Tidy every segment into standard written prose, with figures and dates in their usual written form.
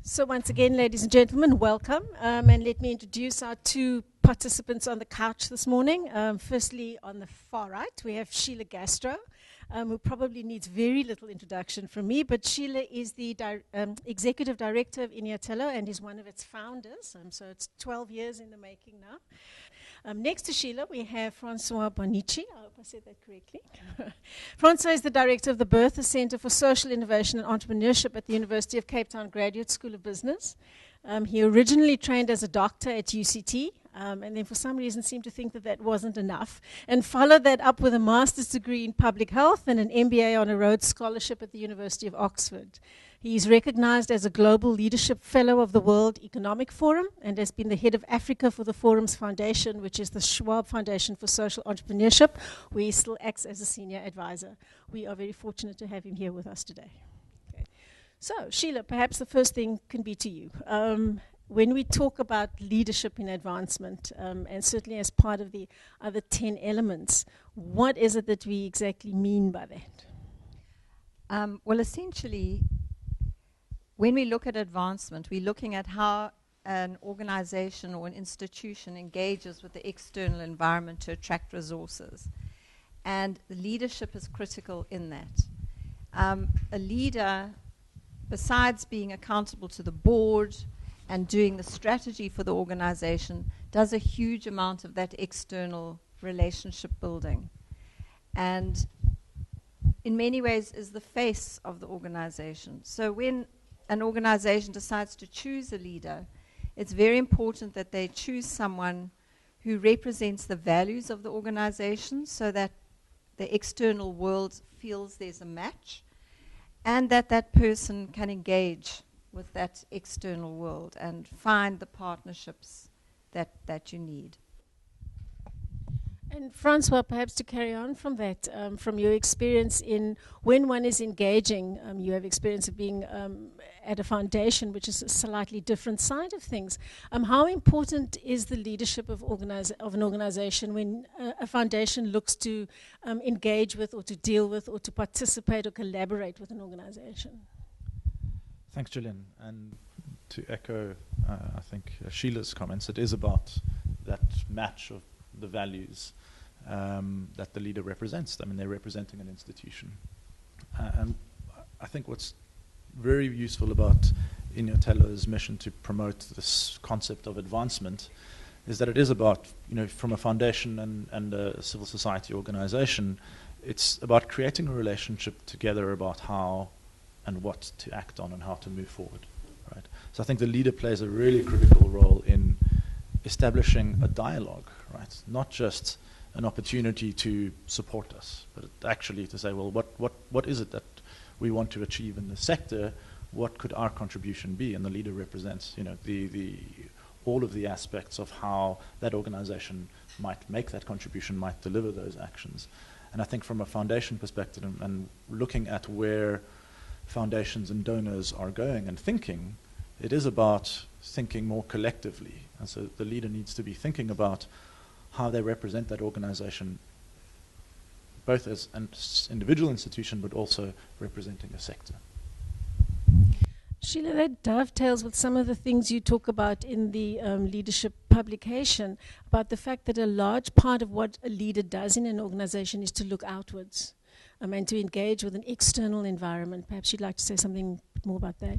So once again, ladies and gentlemen, welcome. And let me introduce our two participants on the couch this morning. Firstly, on the far right, we have Shelagh Gastrow, who probably needs very little introduction from me, but Shelagh is the Executive Director of Inyathelo and is one of its founders. So it's 12 years in the making now. Next to Shelagh, we have Francois Bonnici. I hope I said that correctly. Francois is the director of the Bertha Centre for Social Innovation and Entrepreneurship at the University of Cape Town Graduate School of Business. He originally trained as a doctor at UCT, and then for some reason seemed to think that that wasn't enough, and followed that up with a master's degree in public health and an MBA on a Rhodes Scholarship at the University of Oxford. He is recognized as a Global Leadership Fellow of the World Economic Forum and has been the head of Africa for the Forum's Foundation, which is the Schwab Foundation for Social Entrepreneurship, where he still acts as a senior advisor. We are very fortunate to have him here with us today. Okay. So, Shelagh, perhaps the first thing can be to you. When we talk about leadership in advancement, and certainly as part of the other 10 elements, what is it that we exactly mean by that? Well, essentially, when we look at advancement, we're looking at how an organization or an institution engages with the external environment to attract resources. And the leadership is critical in that. A leader, besides being accountable to the board and doing the strategy for the organization, does a huge amount of that external relationship building. And in many ways is the face of the organization. So when an organization decides to choose a leader, it's very important that they choose someone who represents the values of the organization so that the external world feels there's a match, and that that person can engage with that external world and find the partnerships that you need. And Francois, perhaps to carry on from that, from your experience in when one is engaging, you have experience of being at a foundation, which is a slightly different side of things. How important is the leadership of an organization when a foundation looks to engage with or to deal with or to participate or collaborate with an organization? Thanks, Gillian. And to echo, I think, Shelagh's comments, it is about that match of the values that the leader represents. I mean, they're representing an institution. And I think what's very useful about Inyathelo's mission to promote this concept of advancement is that it is about, from a foundation and a civil society organization, it's about creating a relationship together about how and what to act on and how to move forward. Right? So I think the leader plays a really critical role in establishing a dialogue, right? Not just an opportunity to support us, but actually to say, well, what is it that we want to achieve in the sector? What could our contribution be? And the leader represents, all of the aspects of how that organization might make that contribution, might deliver those actions. And I think from a foundation perspective and looking at where foundations and donors are going and thinking, it is about thinking more collectively. And so the leader needs to be thinking about how they represent that organization, both as an individual institution, but also representing a sector. Shelagh, that dovetails with some of the things you talk about in the leadership publication, about the fact that a large part of what a leader does in an organization is to look outwards and to engage with an external environment. Perhaps you'd like to say something more about that.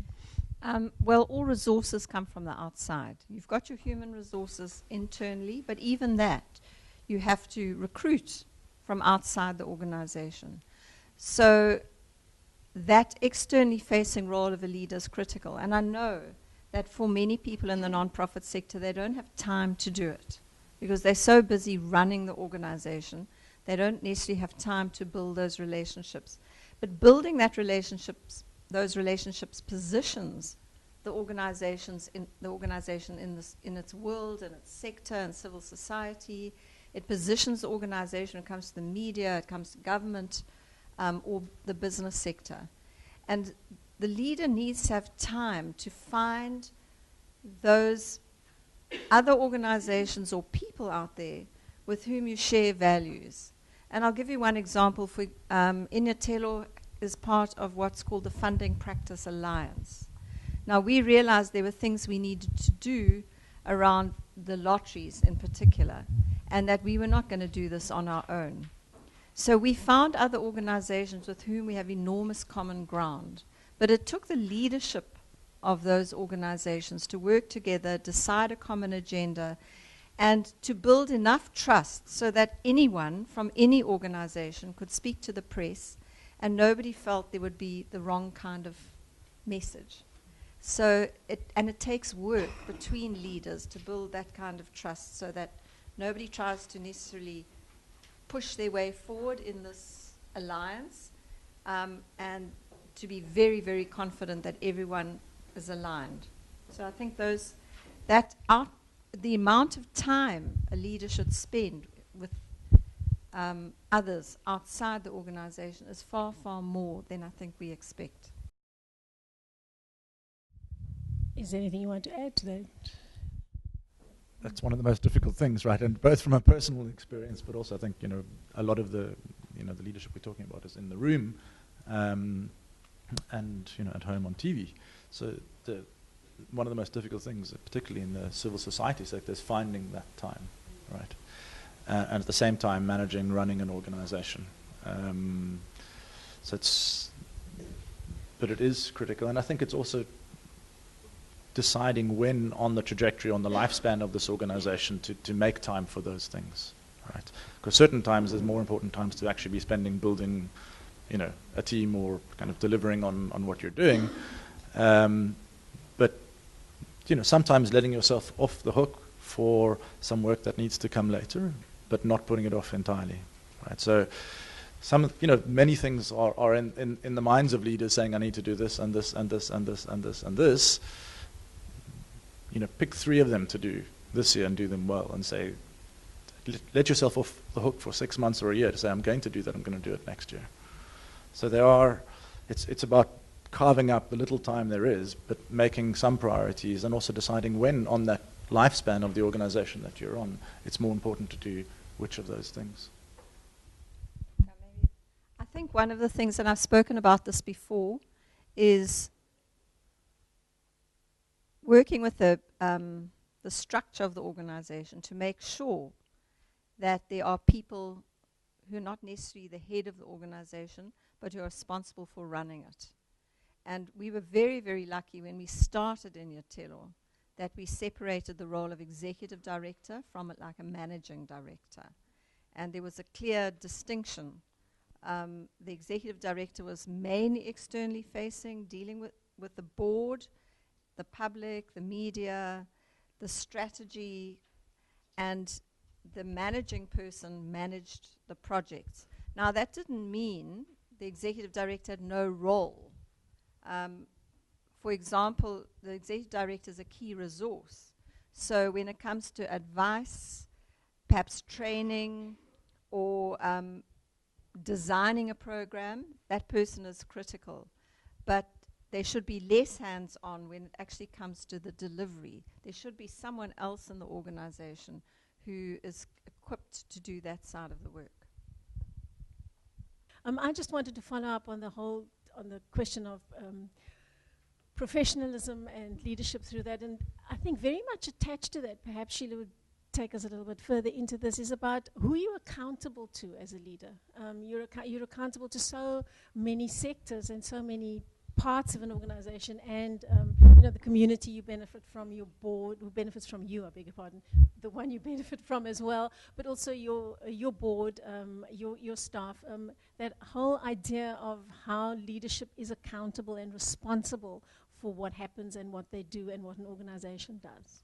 Well, all resources come from the outside. You've got your human resources internally, but even that, you have to recruit from outside the organization. So that externally facing role of a leader is critical. And I know that for many people in the nonprofit sector, they don't have time to do it because they're so busy running the organization. They don't necessarily have time to build those relationships. But building those relationships positions the organization in its world and its sector and civil society. It positions the organization when it comes to the media, it comes to government, or the business sector. And the leader needs to have time to find those other organizations or people out there with whom you share values. And I'll give you one example. Inyathelo is part of what's called the Funding Practice Alliance. Now, we realized there were things we needed to do around the lotteries in particular, and that we were not going to do this on our own. So we found other organizations with whom we have enormous common ground. But it took the leadership of those organizations to work together, decide a common agenda, and to build enough trust so that anyone from any organization could speak to the press and nobody felt there would be the wrong kind of message. So it takes work between leaders to build that kind of trust so that nobody tries to necessarily push their way forward in this alliance, and to be very, very confident that everyone is aligned. So I think the amount of time a leader should spend with others outside the organization is far, far more than I think we expect. Is there anything you want to add to that? That's one of the most difficult things, right? And both from a personal experience, but also I think, a lot of the leadership we're talking about is in the room, and, at home on TV. So one of the most difficult things, particularly in the civil society sector, is finding that time, right? And at the same time, running an organization. But it is critical, and I think it's also deciding when on the trajectory, on the lifespan of this organization to make time for those things, right? Because certain times there's more important times to actually be spending building, a team or kind of delivering on what you're doing. But, sometimes letting yourself off the hook for some work that needs to come later, but not putting it off entirely, right? So many things are in the minds of leaders saying, I need to do this and this and this and this and this and this. Pick 3 of them to do this year and do them well, and say, let yourself off the hook for 6 months or a year to say, I'm going to do that, I'm going to do it next year. So it's about carving up the little time there is, but making some priorities and also deciding when on that lifespan of the organization that you're on, it's more important to do which of those things. I think one of the things, and I've spoken about this before, is working with the structure of the organization to make sure that there are people who are not necessarily the head of the organization, but who are responsible for running it. And we were very, very lucky when we started Inyathelo that we separated the role of executive director from it like a managing director. And there was a clear distinction. The executive director was mainly externally facing, dealing with the board, the public, the media, the strategy, and the managing person managed the projects. Now, that didn't mean the executive director had no role. For example, the executive director is a key resource. So when it comes to advice, perhaps training, or designing a program, that person is critical. But there should be less hands-on when it actually comes to the delivery. There should be someone else in the organization who is equipped to do that side of the work. I just wanted to follow up on the question of professionalism and leadership through that. And I think very much attached to that, perhaps Shelagh would take us a little bit further into this, is about who you're accountable to as a leader. You're accountable to so many sectors and so many parts of an organization, and the community you benefit from, your board who benefits from you, I beg your pardon, the one you benefit from as well, but also your board, your staff. That whole idea of how leadership is accountable and responsible for what happens and what they do and what an organization does.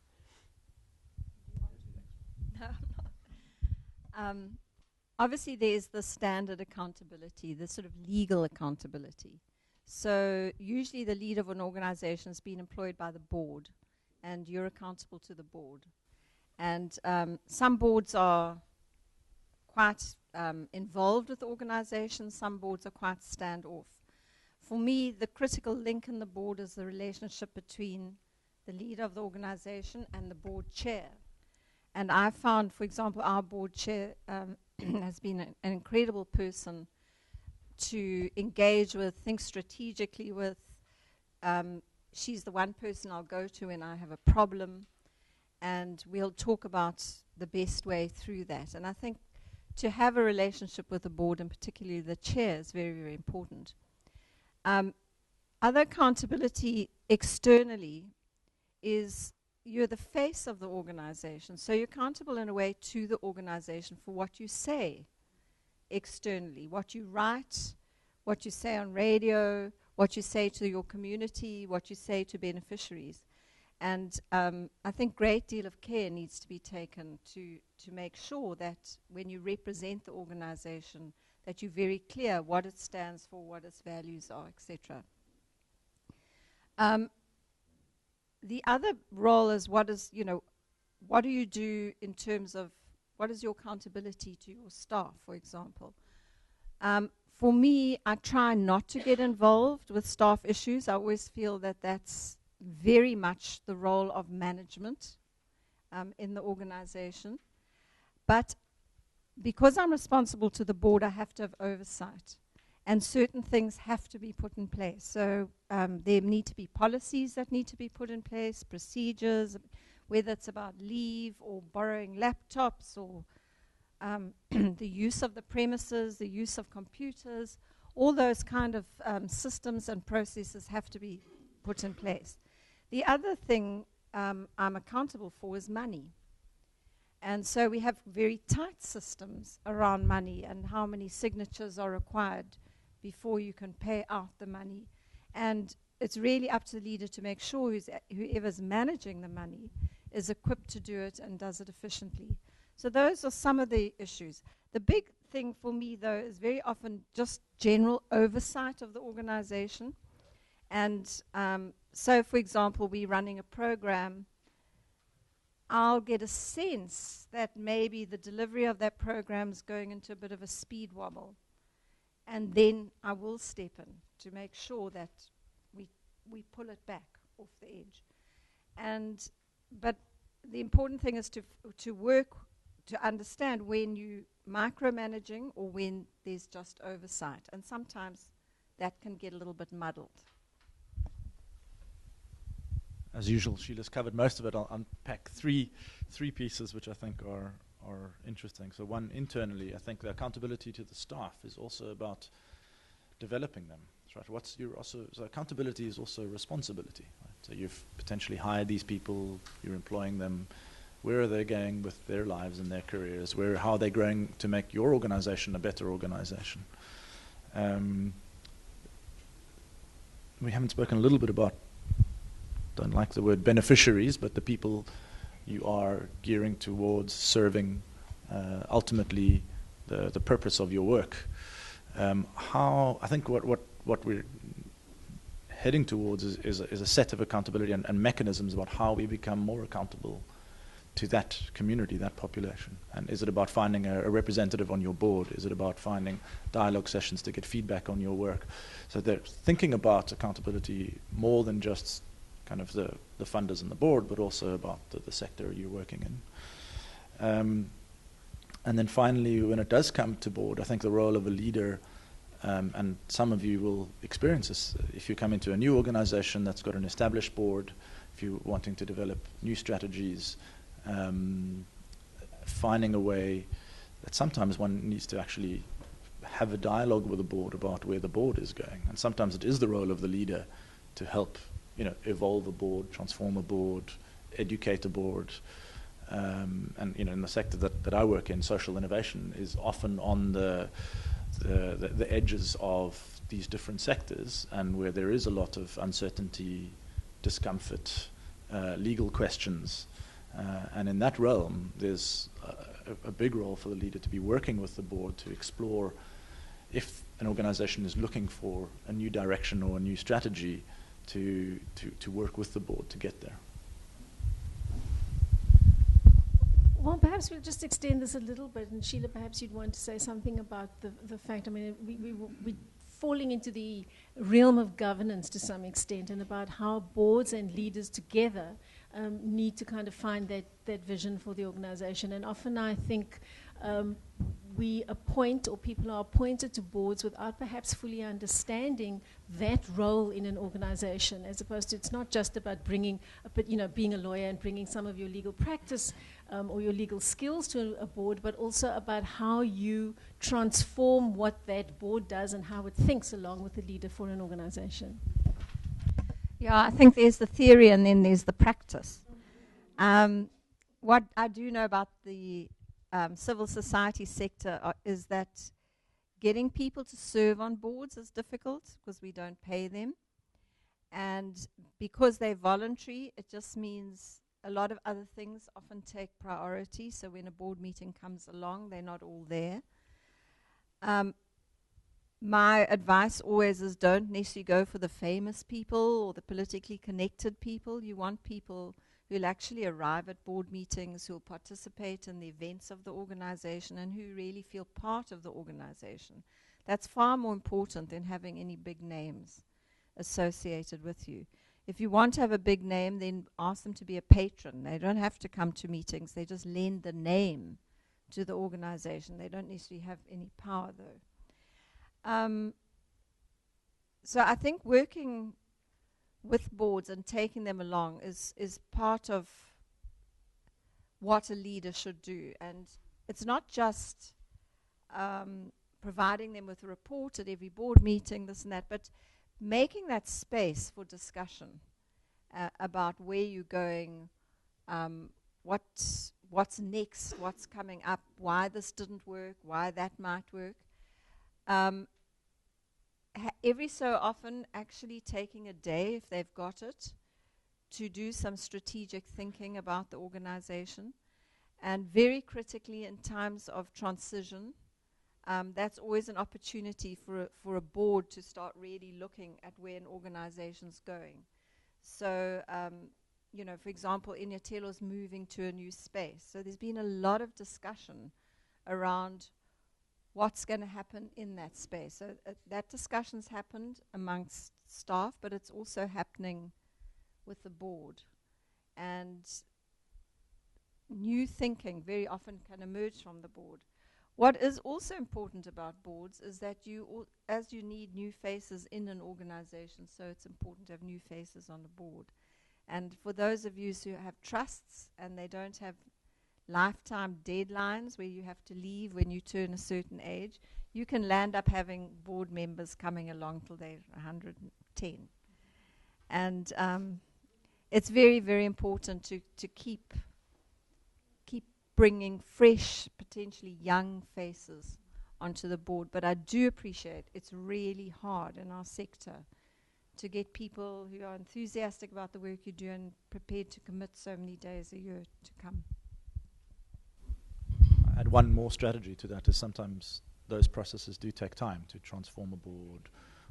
Obviously, there's the standard accountability, the sort of legal accountability. So usually the leader of an organization has been employed by the board, and you're accountable to the board. And some boards are quite involved with the organization, some boards are quite standoff. For me, the critical link in the board is the relationship between the leader of the organization and the board chair. And I found, for example, our board chair has been an incredible person to engage with, think strategically with, she's the one person I'll go to when I have a problem, and we'll talk about the best way through that. And I think to have a relationship with the board, and particularly the chair, is very, very important. Other accountability externally is you're the face of the organization. So you're accountable in a way to the organization for what you say externally, what you write, what you say on radio, what you say to your community, what you say to beneficiaries. And I think a great deal of care needs to be taken to make sure that when you represent the organization, that you're very clear what it stands for, what its values are, etc. The other role is what do you do in terms of what is your accountability to your staff, for example. For me, I try not to get involved with staff issues. I always feel that that's very much the role of management in the organization. But because I'm responsible to the board, I have to have oversight. And certain things have to be put in place. So there need to be policies that need to be put in place, procedures, whether it's about leave or borrowing laptops or the use of the premises, the use of computers, all those kind of systems and processes have to be put in place. The other thing I'm accountable for is money. And so we have very tight systems around money and how many signatures are required before you can pay out the money. And it's really up to the leader to make sure whoever's managing the money is equipped to do it and does it efficiently. So those are some of the issues. The big thing for me, though, is very often just general oversight of the organization. And so, for example, we're running a program. I'll get a sense that maybe the delivery of that program is going into a bit of a speed wobble. And then I will step in to make sure that we pull it back off the edge. But the important thing is to work to understand when you micromanaging or when there's just oversight. And sometimes that can get a little bit muddled. As usual, Sheila's covered most of it. I'll unpack three pieces which I think are interesting. So one, internally, I think the accountability to the staff is also about developing them. Right? So accountability is also responsibility. Right? So you've potentially hired these people, you're employing them. Where are they going with their lives and their careers? How are they growing to make your organization a better organization? We haven't spoken a little bit about, don't like the word beneficiaries, but the people you are gearing towards serving ultimately the purpose of your work. I think what we're heading towards is a set of accountability and mechanisms about how we become more accountable to that community, that population. And is it about finding a representative on your board? Is it about finding dialogue sessions to get feedback on your work? So they're thinking about accountability more than just kind of the funders and the board, but also about the sector you're working in. And then finally, when it does come to board, I think the role of a leader, and some of you will experience this, if you come into a new organization that's got an established board, if you're wanting to develop new strategies, finding a way that sometimes one needs to actually have a dialogue with the board about where the board is going. And sometimes it is the role of the leader to help evolve a board, transform a board, educate a board. And in the sector that I work in, social innovation is often on the edges of these different sectors, and where there is a lot of uncertainty, discomfort, legal questions. And in that realm, there's a big role for the leader to be working with the board to explore if an organization is looking for a new direction or a new strategy, to work with the board to get there. Well, perhaps we'll just extend this a little bit, and Shelagh, perhaps you'd want to say something about the fact, we're falling into the realm of governance to some extent, and about how boards and leaders together need to kind of find that vision for the organization. And often I think we appoint, or people are appointed to boards without perhaps fully understanding that role in an organization, as opposed to, it's not just about bringing, being a lawyer and bringing some of your legal practice or your legal skills to a board, but also about how you transform what that board does and how it thinks along with the leader for an organization. Yeah, I think there's the theory and then there's the practice. What I do know about the civil society sector is that getting people to serve on boards is difficult because we don't pay them. And because they're voluntary, it just means a lot of other things often take priority. So when a board meeting comes along, they're not all there. My advice always is don't necessarily go for the famous people or the politically connected people. You want people who'll actually arrive at board meetings, who'll participate in the events of the organization, and who really feel part of the organization. That's far more important than having any big names associated with you. If you want to have a big name, then ask them to be a patron. They don't have to come to meetings. They just lend the name to the organization. They don't necessarily have any power, though. So I think working with boards and taking them along is part of what a leader should do. And it's not just providing them with a report at every board meeting, this and that, but making that space for discussion about where you're going, what's next, what's coming up, why this didn't work, why that might work. Every so often actually taking a day, if they've got it, to do some strategic thinking about the organization. And very critically in times of transition, that's always an opportunity for a board to start really looking at where an organization's going. So, for example, Inyathelo is moving to a new space. So there's been a lot of discussion around what's going to happen in that space. So that discussion's happened amongst staff, but it's also happening with the board. And new thinking very often can emerge from the board. What is also important about boards is that as you need new faces in an organization, so it's important to have new faces on the board. And for those of you who have trusts and they don't have lifetime deadlines where you have to leave when you turn a certain age, you can land up having board members coming along till they're 110. And it's very, very important to keep bringing fresh, potentially young faces onto the board. But I do appreciate it's really hard in our sector to get people who are enthusiastic about the work you do and prepared to commit so many days a year to come. Add one more strategy to that is sometimes those processes do take time to transform a board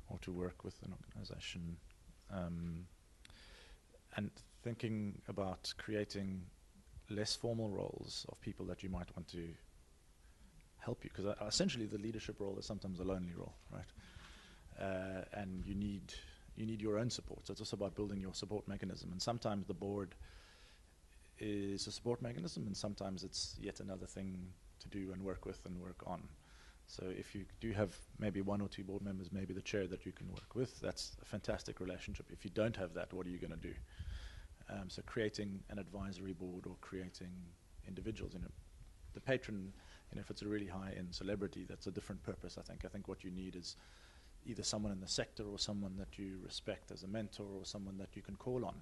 or to work with an organization. And thinking about creating less formal roles of people that you might want to help you, because essentially the leadership role is sometimes a lonely role, right? And you need your own support. So it's also about building your support mechanism. And sometimes the board is a support mechanism, and sometimes it's yet another thing to do and work with and work on. So if you do have maybe one or two board members, maybe the chair that you can work with, that's a fantastic relationship. If you don't have that, what are you going to do? So creating an advisory board or creating individuals, the patron, if it's a really high-end celebrity, that's a different purpose, I think. I think what you need is either someone in the sector or someone that you respect as a mentor or someone that you can call on.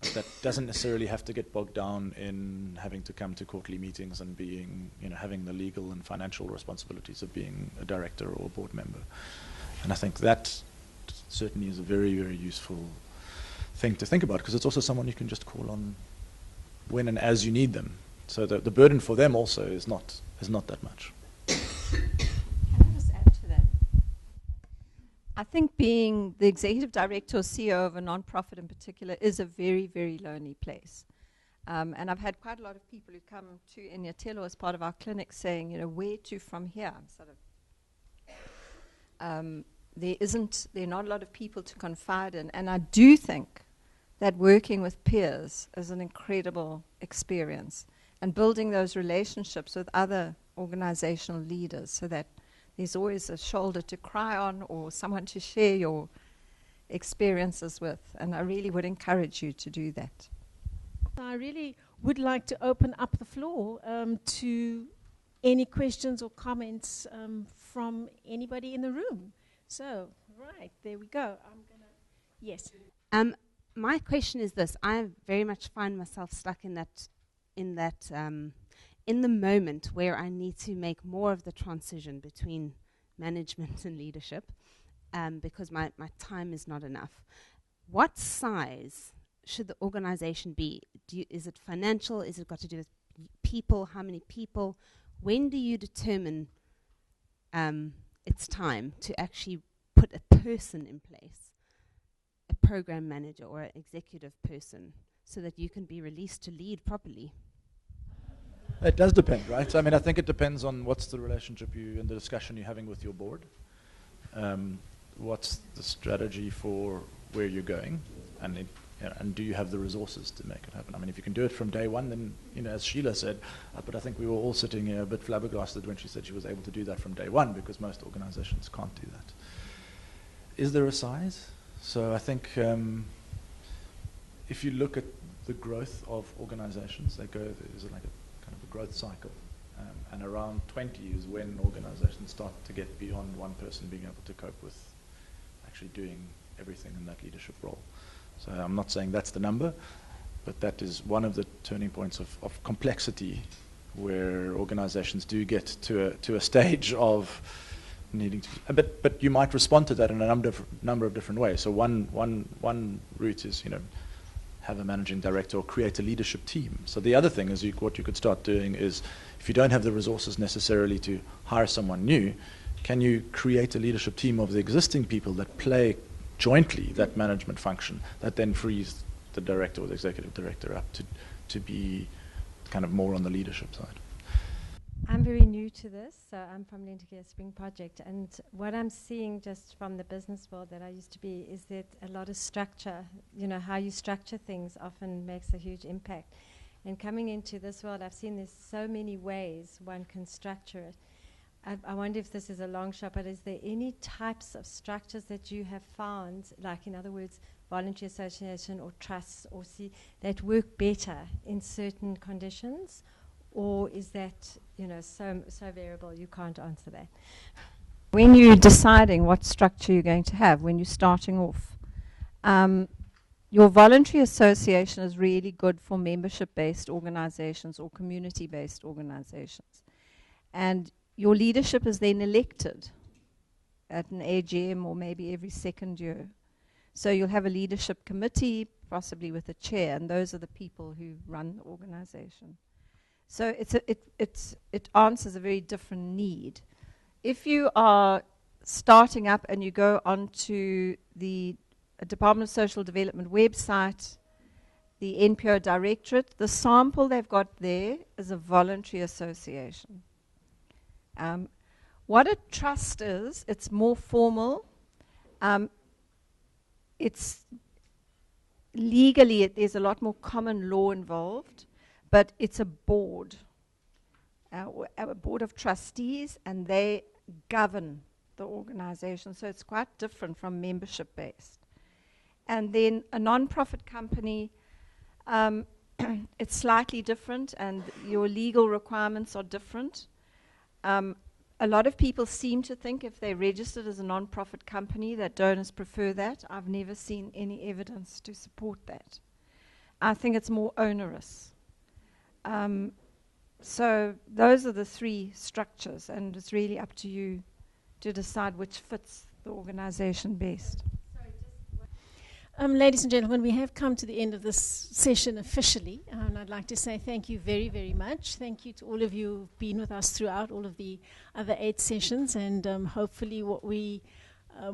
But that doesn't necessarily have to get bogged down in having to come to quarterly meetings and being, having the legal and financial responsibilities of being a director or a board member. And I think that certainly is a very, very useful thing to think about, because it's also someone you can just call on when and as you need them. So the burden for them also is not that much. Can I just add to that? I think being the executive director or CEO of a non-profit in particular is a very, very lonely place. And I've had quite a lot of people who come to Inyathelo as part of our clinic saying, where to from here? There are not a lot of people to confide in. And I do think that working with peers is an incredible experience. And building those relationships with other organizational leaders, so that there's always a shoulder to cry on or someone to share your experiences with. And I really would encourage you to do that. I really would like to open up the floor to any questions or comments from anybody in the room. So, right, there we go. Yes. My question is this: I very much find myself stuck in the moment where I need to make more of the transition between management and leadership, because my time is not enough. What size should the organization be? Is it financial? Is it got to do with people? How many people? When do you determine it's time to actually put a person in place, a program manager or an executive person, so that you can be released to lead properly? It does depend, right? I mean, I think it depends on what's the relationship and the discussion you're having with your board. What's the strategy for where you're going, and do you have the resources to make it happen? I mean, if you can do it from day one, then, as Shelagh said, but I think we were all sitting here a bit flabbergasted when she said she was able to do that from day one, because most organizations can't do that. Is there a size? So I think if you look at the growth of organizations, there's like a kind of a growth cycle. And around 20 is when organizations start to get beyond one person being able to cope with actually doing everything in that leadership role. So I'm not saying that's the number, but that is one of the turning points of complexity, where organizations do get to a stage of needing to. But you might respond to that in a number of different ways. So one route is, have a managing director or create a leadership team. So the other thing is what you could start doing is, if you don't have the resources necessarily to hire someone new, can you create a leadership team of the existing people that play jointly that management function, that then frees the director or the executive director up to be kind of more on the leadership side? I'm very new to this, so I'm from the Integrated Spring Project, and what I'm seeing just from the business world that I used to be is that a lot of structure, how you structure things often makes a huge impact. And coming into this world, I've seen there's so many ways one can structure it. I wonder if this is a long shot, but is there any types of structures that you have found, like in other words, voluntary association or trusts, or that work better in certain conditions? Or is that, so variable you can't answer that? When you're deciding what structure you're going to have, when you're starting off, your voluntary association is really good for membership-based organizations or community-based organizations. And your leadership is then elected at an AGM or maybe every second year. So you'll have a leadership committee, possibly with a chair, and those are the people who run the organization. So it answers a very different need. If you are starting up and you go onto the Department of Social Development website, the NPO Directorate, the sample they've got there is a voluntary association. What a trust is, it's more formal. It's legally, there's a lot more common law involved, but it's a board, a board of trustees, and they govern the organization. So it's quite different from membership-based. And then a non-profit company, it's slightly different, and your legal requirements are different. A lot of people seem to think if they're registered as a non-profit company that donors prefer that. I've never seen any evidence to support that. I think it's more onerous. So those are the three structures, and it's really up to you to decide which fits the organization best. Ladies and gentlemen, we have come to the end of this session officially, and I'd like to say thank you very, very much. Thank you to all of you who've been with us throughout all of the other 8 sessions, and hopefully what we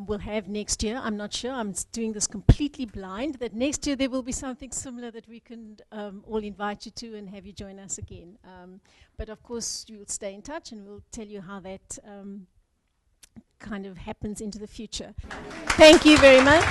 will have next year, I'm not sure, I'm doing this completely blind, that next year there will be something similar that we can all invite you to and have you join us again. But of course, you'll stay in touch, and we'll tell you how that kind of happens into the future. Thank you very much.